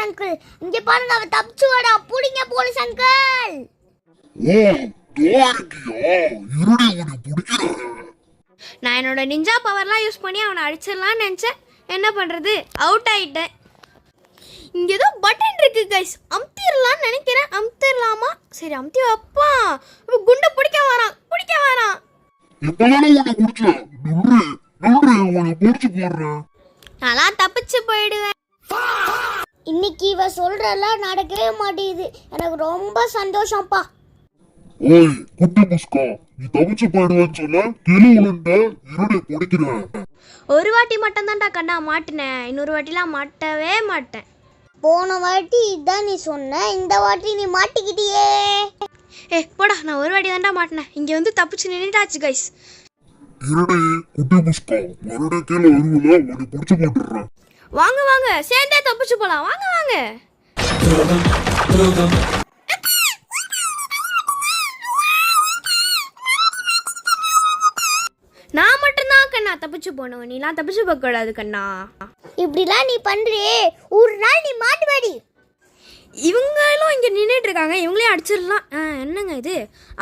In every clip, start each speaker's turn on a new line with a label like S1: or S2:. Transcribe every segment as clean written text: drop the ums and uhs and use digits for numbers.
S1: Police uncle, இங்க பாருங்க, அவ தப்பிச்சு வாடா, புடிங்க போலீஸ் அங்கிள். நான் என்னோட நிஞ்சா பவர்லாம் யூஸ் பண்ணி அவனை அடிச்சிடலாம்னு நினைச்சேன். என்ன பண்றது, அவுட் ஆயிட்டேன். இங்க ஏதோ பட்டன் இருக்கு கைஸ், அமுத்திடலாம்னு நினைக்கிறேன். அமுத்திடலாமா? சரி அமுத்தி வைப்பா. குண்டை பிடிக்க வரான். நான் தப்பிச்சு போயிடுவேன். இன்னைக்கு இவ சொல்றலாம் நடக்கவே மாட்டேங்குது. எனக்கு ரொம்ப சந்தோஷம்ப்பா.
S2: ஓய் குட்டி முஸ்கா, நீ தப்பிச்சு போயிடுவேன்னு சொல்ல கிளி உளுண்ட இருடை பிடிக்கிறேன்.
S1: ஒரு வாட்டி மட்டும் தான்டா கண்ணா மாட்டினேன், இன்னொரு வாட்டிலாம் மாட்டவே மாட்டேன். போன வாட்டி இதான் நீ சொன்ன, இந்த வாட்டி நீ மாட்டிக்கிட்டியே. போடா, நான் ஒரு வாட்டி தான்டா மாட்டினேன். இங்க வந்து தப்பிச்சு நின்னுட்டாச்சு கைஸ்.
S2: இருடை குட்டி முஸ்கா, மறுபடியும் கீழே வருவல உன்னை பிடிச்சு போட்டுறேன்.
S1: வாங்க வாங்க, சேர்ந்தே தப்பிச்சு போலாம். வாங்க வாங்க. நான் மட்டும்தான் கண்ணா தப்பிச்சு போனோம், நீலாம் தப்பிச்சு போக கூடாது கண்ணா. இப்படிலாம் நீ பண்றியே, ஒரு நாள் நீ மாட்டுவாடி. இவங்களும் இங்கே நின்றுட்டு இருக்காங்க, இவங்களையும் அடிச்சிடலாம். என்னங்க இது,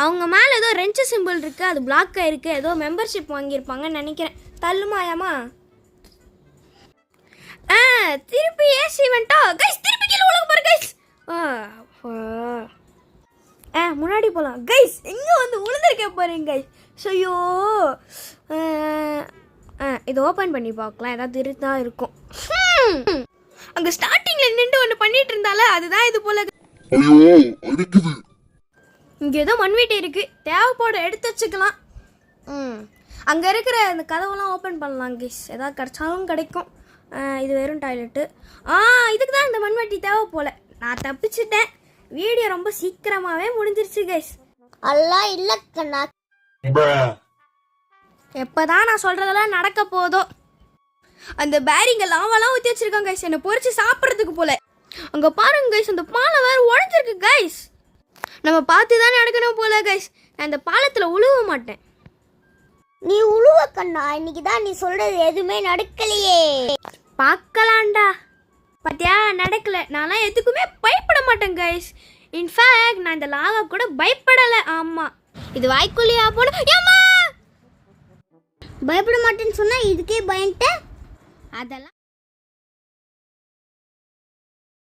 S1: அவங்க மேலே ஏதோ ரெஞ்சு சிம்பிள் இருக்கு, அது பிளாக் ஆயிருக்கு. ஏதோ மெம்பர்ஷிப் வாங்கியிருப்பாங்கன்னு நினைக்கிறேன். தள்ளுமாயாமா? திருப்பி ஏசி வந்துட்டா கைஸ், திருப்பி கீழே உலக பாரு கைஸ். முன்னாடி போகலாம் கைஸ். இங்கே வந்து உளுந்திருக்க பாருங்க கைஸ். ஐயோ, இது ஓப்பன் பண்ணி பார்க்கலாம், ஏதாவது இருந்தா இருக்கும். அங்கே ஸ்டார்டிங்கில் நின்று ஒன்று பண்ணிட்டு இருந்தால, அதுதான் இது போல. இங்கே ஏதோ மண்வீட்டை இருக்கு, தேவைப்பட எடுத்து வச்சுக்கலாம். அங்கே இருக்கிற அந்த கதவெல்லாம் ஓப்பன் பண்ணலாம் கைஸ், ஏதாவது கிடைச்சாலும் கிடைக்கும். இது வெறும் டாய்லெட்டு. இதுக்கு தான் இந்த மண்வெட்டி தேவை போல. நான் தப்பிச்சிட்டேன். வீடியோ ரொம்ப சீக்கிரமாகவே முடிஞ்சிருச்சு கைஸ். அல்லா இல்லை கண்ணா, எப்போதான் நான் சொல்கிறதெல்லாம் நடக்க போதோ. அந்த பேரிங்க லாவெல்லாம் ஊற்றி வச்சிருக்காங்க கைஸ், என்னை பொறிச்சு சாப்பிட்றதுக்கு போல. அங்கே பாருங்க கைஸ், அந்த பாலம் வேறு உடஞ்சிருக்கு கைஸ். நம்ம பார்த்து தான் நடக்கணும் போல கைஸ். நான் இந்த பாலத்தில் உழுவ மாட்டேன். நீ உழுவ கண்ணா, இன்னைக்கு தான் நீ சொல்றது எதுவுமே நடக்கலையே. பார்க்கலாம்டா. பார்த்தியா, நடக்கல. நான்லாம் எதுக்குமே பயப்பட மாட்டேன் கைஸ். இன்ஃபேக்ட் நான் இந்த லாவா கூட பயப்படலை. ஆமாம், இது வாய்க்குள்ளியா போன. பயப்பட மாட்டேன்னு சொன்னா இதுக்கே பயன்ட்டேன். அதெல்லாம்